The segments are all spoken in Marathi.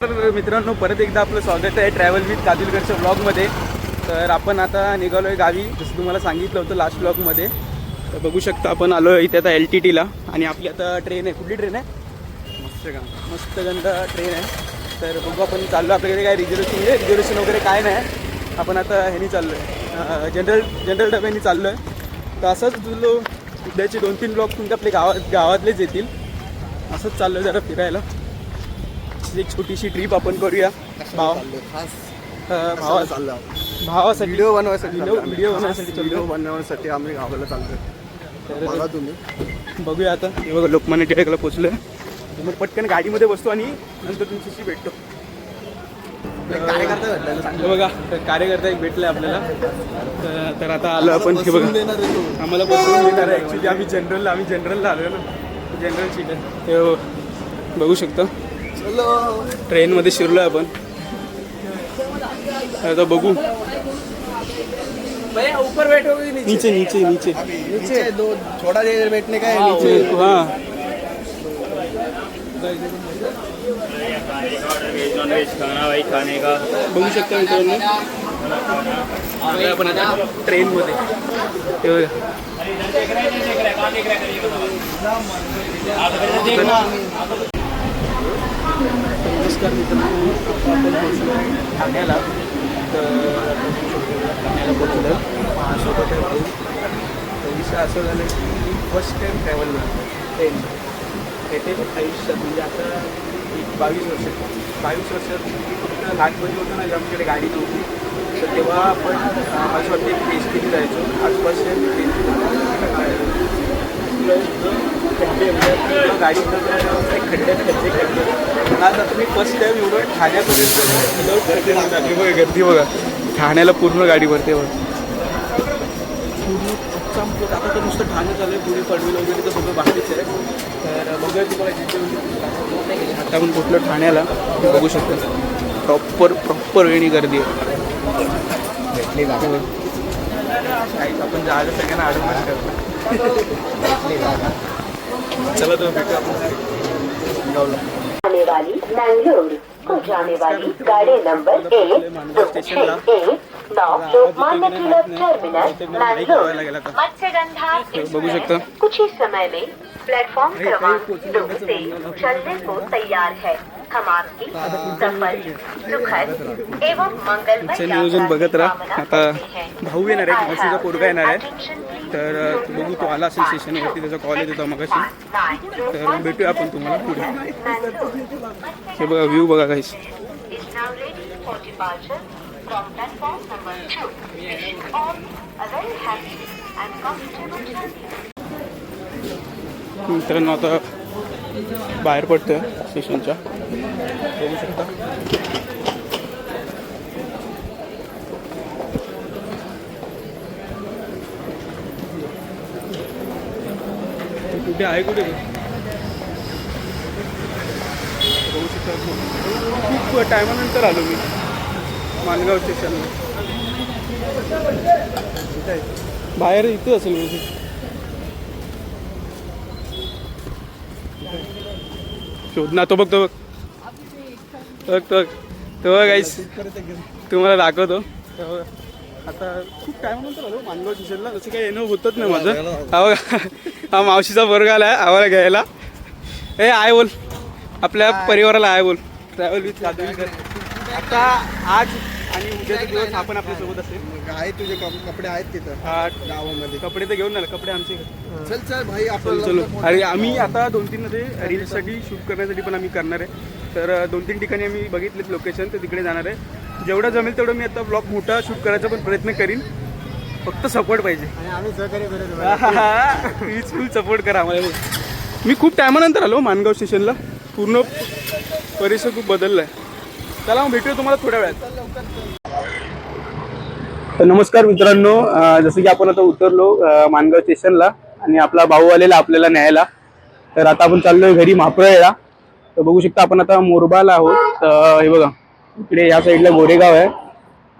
तर मित्रांनो परत एकदा आपलं स्वागत आहे ट्रॅव्हल विथ काजूलकरच्या ब्लॉगमध्ये. तर आपण आता निघालो आहे गावी, जसं तुम्हाला सांगितलं होतं लास्ट ब्लॉगमध्ये. तर बघू शकता आपण आलो आहे इथे आता LTTला आणि आपली आता ट्रेन आहे. कुठली ट्रेन आहे? मस्तगंधा ट्रेन आहे. तर बघू आपण चाललो. आपल्याकडे काय रिझर्वेशन वगैरे काय नाही. आपण आता ह्यानी चाललो आहे, जनरल डब्यानी चाललो आहे. तर असंच तुलो उद्याचे 2-3 ब्लॉग तुमच्या आपल्या गावातलेच येतील. असंच चाललो आहे जरा फिरायला. एक छोटीशी ट्रिप आपण करूया भावासाठी व्हिडिओ बनवायसाठी आम्ही गावाला चालतोय. बघा तुम्ही, बघूया आता. हे बघा लोकमान्य टिळकला पोचलोय. मग पटकन गाडीमध्ये बसतो आणि नंतर तुमच्याशी भेटतो. कार्यकर्ता भेटला. हे बघा कार्यकर्ता एक भेटलाय आपल्याला. तर आता आलो आपण. हे बघा आम्हाला बसवून देणार आहे. ॲक्च्युली आम्ही जनरलला आलो ना. जनरल सीट आहे ते बघू शकता. ट्रेनमध्ये शिरलो आपण. आता बघू. ऊपर बैठोगे नीचे नीचे नीचे नीचे दो थोड़ा देर बैठने का है नीचे. हाँ खाने का बघू शकता मित्रांनो. आपण आता ट्रेनमध्ये. नमस्कार मित्रांनो, आपण पोचलो ठाण्याला. तर ठाण्याला पोचलो सोबत आहे भाऊ. तर विषय असं झालं की फर्स्ट टाईम ट्रॅव्हल ट्रेन येते आयुष्यात. म्हणजे आता एक 22 वर्षात फक्त लहानपणी होतं ना, आमच्याकडे गाडी नव्हती. तर तेव्हा आपण असं वाटतं की एसटीने जायचो. आसपासच्या गाडी खड्डे. आज आता मी फर्स्ट टाईम एवढं ठाण्यापर्यंत गर्दी बघा. ठाण्याला पूर्ण गाडी भरते बघा. पूर्ण आता तर नुसतं ठाणे चालू आहे. पुढे पडवेल वगैरे तर सगळं बाकीच आहे. तर बघूया तुम्हाला आता आपण कुठलं ठाण्याला बघू शकतो. प्रॉपर वेळी गर्दी आहे. भेटली जागा. काहीच आपण जागा सगळ्यांना अडवून करतो. चला तो भेटू आपण. आने वाली मैंगलोर को जाने वाली गाड़ी नंबर 1-2-6-1-9 लोकमान्य तिलक टर्मिनस मैंगलोर मत्स्यगंधा बघू शकता. कुछ ही समय में प्लेटफॉर्म क्रमांक 2 से चलने को तैयार है. हम आपकी सफल सुखद एवं मंगलमय नियोजन बघत राहा. आता भाऊ येणार आहे, मावशीचा पोरगा येणार आहे. तर बघू तो आला असेल स्टेशनवरती. त्याचा कॉल येत होता मगाशी. तर भेटूया आपण तुम्हाला पुढे. हे बघा व्ह्यू बघा काहीच. मित्रांनो आता बाहेर पडतोय स्टेशनच्या. बघू शकता. कुठे आहे कुठे बघू शकता. खूप टायमानंतर आलो मी माणगाव स्टेशनला. बाहेर इथं असेल म्हणजे. शोधना तो बघ गाईस तुम्हाला दाखवतो. आता खूप टायमानंतर आलो माणगाव स्टेशनला. जसं काही येणं होतच नाही माझं. हा बघा हा मावशीचा वर्ग आला आहे आम्हाला घ्यायला. आय बोल आपल्या परिवाराला आय बोल. Travel with Kajulkar. आता आज आणि उद्याचा दिवस आपण आपल्यासोबत असेल. आहे तुझे कपडे आहेत तिथं गावामध्ये. कपडे तर घेऊन आले. कपडे आमचे. चल भाई आपण चलो. अरे आम्ही आता 2-3 मध्ये रील्ससाठी शूट करण्यासाठी पण आम्ही करणार आहे. तर 2-3 ठिकाणी आम्ही बघितलेत लोकेशन. तर तिकडे जाणार आहे. जेवढं जमेल तेवढं मी आता ब्लॉग मोठा शूट करायचा पण प्रयत्न करीन. फक्त सपोर्ट पाहिजे. आम्ही सहकार्य करत. प्लीज फुल सपोर्ट करा आम्हाला. मी खूप टायमानंतर आलो माणगाव स्टेशनला. पूर्ण परिसर खूप बदलला आहे. चला मग भेटूया तुम्हाला थोड्या वेळात. तर नमस्कार मित्रांनो, जसं की आपण आता उतरलो माणगाव स्टेशनला आणि आपला भाऊ आलेला आपल्याला न्यायला. तर आता आपण चाललोय घरी महाप्रयाला. तर बघू शकता आपण आता मोरबाला आहोत. हे बघा इकडे या साईडला गोरेगाव आहे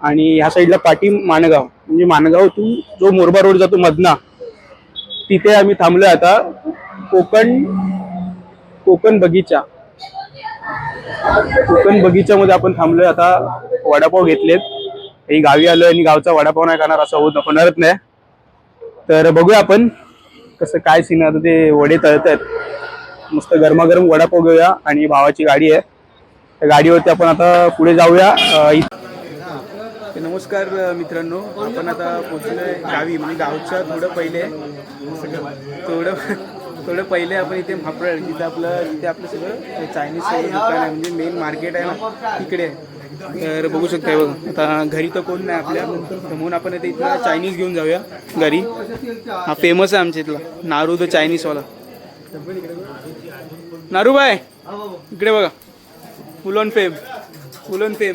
आणि ह्या साईडला पाटी माणगाव. म्हणजे माणगावतून जो मोरबा रोड जातो मधना, तिथे आम्ही थांबलोय आता. कोकण बगीचा कोकण बगीच्यामध्ये आपण थांबलोय आता. वडापाव घेतलेत. ही गावी आलोय आणि गावचा वडापाव नाही खाणार असं होणारच नाही. तर बघूया आपण कसं काय सीन. आता ते वडे तळतात. मस्त गरमागरम वडापाव घेऊया आणि भावाची गाडी आहे त्या गाडीवरती आपण आता पुढे जाऊया. नमस्कार मित्रांनो, आपण आता पोहोचलोय गावी. म्हणजे गावच्या थोडं पहिले आपण इथे म्हापळ जिथे आपलं सगळं चायनीज दुकान आहे. म्हणजे मेन मार्केट आहे ना तिकडे. तर बघू शकताय बघा. आता घरी तर कोण नाही आपल्या, तर म्हणून आपण इथे इथला चायनीज घेऊन जाऊया घरी. हा फेमस आहे आमच्या इथला नारू द चायनीजवाला. नारूबाई इकडे बघा. फुल ऑन फेम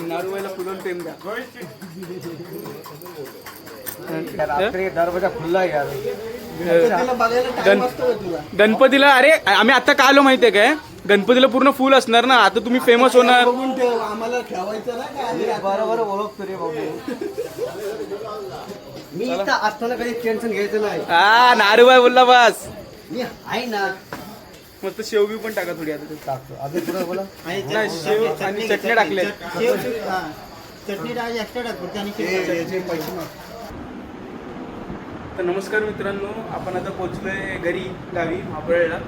नारूबाईला फुल ऑन फेम द्या. दरवाजा खुल्ला आहे यार. गणपतीला अरे आम्ही आता का आलो माहितीये काय, गणपतीला पूर्ण फुल असणार ना. आता तुम्ही फेमस होणार. बघून ठेव, आम्हाला ठेवायचं नाही का. बरोबर ओळखतो रे बाबू. मी इथं असताना कधी टेन्शन घ्यायचं नाही. हा नारूबाई बोलला बस. मी आहे ना. मस्त शेवबी पण टाका थोडी. आता टाकतो अजून पुढे बोला. नाही शेव आणि चटणी टाकले. चटणी डाळ एक्स्ट्रा टाकतो आणि पैसे माग. तर नमस्कार मित्रांनो, आपण आता पोहोचलोय घरी गावी म्हापळला.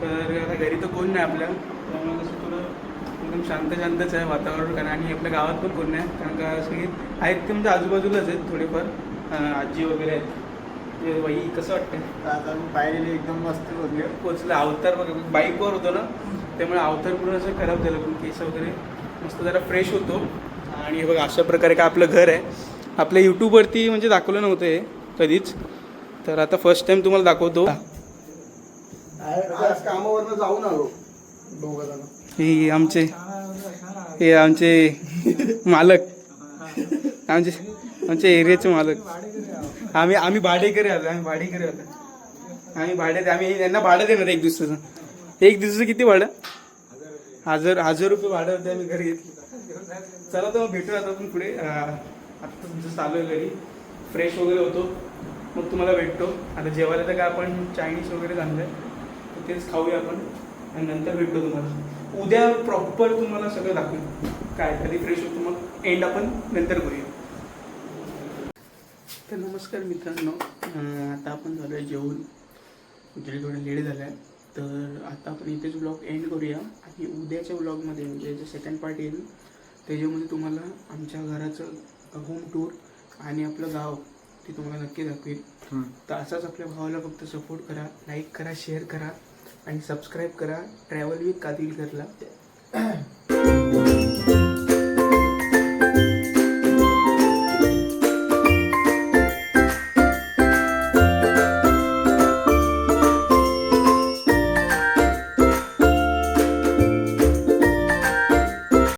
तर आता घरी तर कोण नाही आपल्या, त्यामुळे कसं थोडं एकदम शांतच आहे वातावरण. कारण आणि आपल्या गावात पण कोण नाही, कारण का सगळे आहेत ते म्हणजे आजूबाजूलाच आहेत थोडेफार आजी वगैरे आहेत. ते बाई कसं वाटतं आता मी पाहिलेली एकदम मस्त होती. पोचलं. अवतार बाईकवर होतो ना, त्यामुळे अवतार पूर्ण असं खराब झालं, पण केस वगैरे मस्त जरा फ्रेश होतो. आणि हे बघा अशा प्रकारे काय आपलं घर आहे. आपल्या यूट्यूबवरती म्हणजे दाखवलं नव्हतं हे कधीच, तर आता फर्स्ट टाइम तुम्हाला दाखवतो. कामावरनं जाऊन आलो दोघं जण. हे आमचे मालक, आमच्या एरियाचे मालक. आम्ही भाडेकरी आलो. आम्ही यांना भाडं देणार एक दिवसाचं किती भाडं? 1000 रुपये भाडं होतं. आम्ही घरी घेतलं. चला तर मग भेटूया आता आपण पुढे. आता तुमचं चालू आहे घरी, फ्रेश वगैरे होतो, मग तुम्हाला भेटतो. आता जेवायला तर काय आपण चायनीज वगैरे आणलं आहे, तर तेच खाऊया आपण आणि नंतर भेटतो तुम्हाला. उद्या प्रॉपर तुम्हाला सगळं दाखवू काय कधी फ्रेश होतो, मग एंड आपण नंतर करूया. तर नमस्कार मित्रांनो, आता आपण झालो आहे जेवून. म्हणजे थोडं लेट झालं आहे, तर आता आपण इथेच व्लॉग एंड करूया. आणि उद्याच्या व्लॉगमध्ये म्हणजे जे सेकंड पार्ट येईल त्याच्यामध्ये तुम्हाला आमच्या घराचं होम टूर आणि आपलं गाव ते तुम्हाला नक्की दाखवेल. तर असाच आपल्या भावाला फक्त सपोर्ट करा, लाईक करा, शेअर करा आणि सबस्क्राईब करा ट्रॅव्हल विथ कादिलकरला.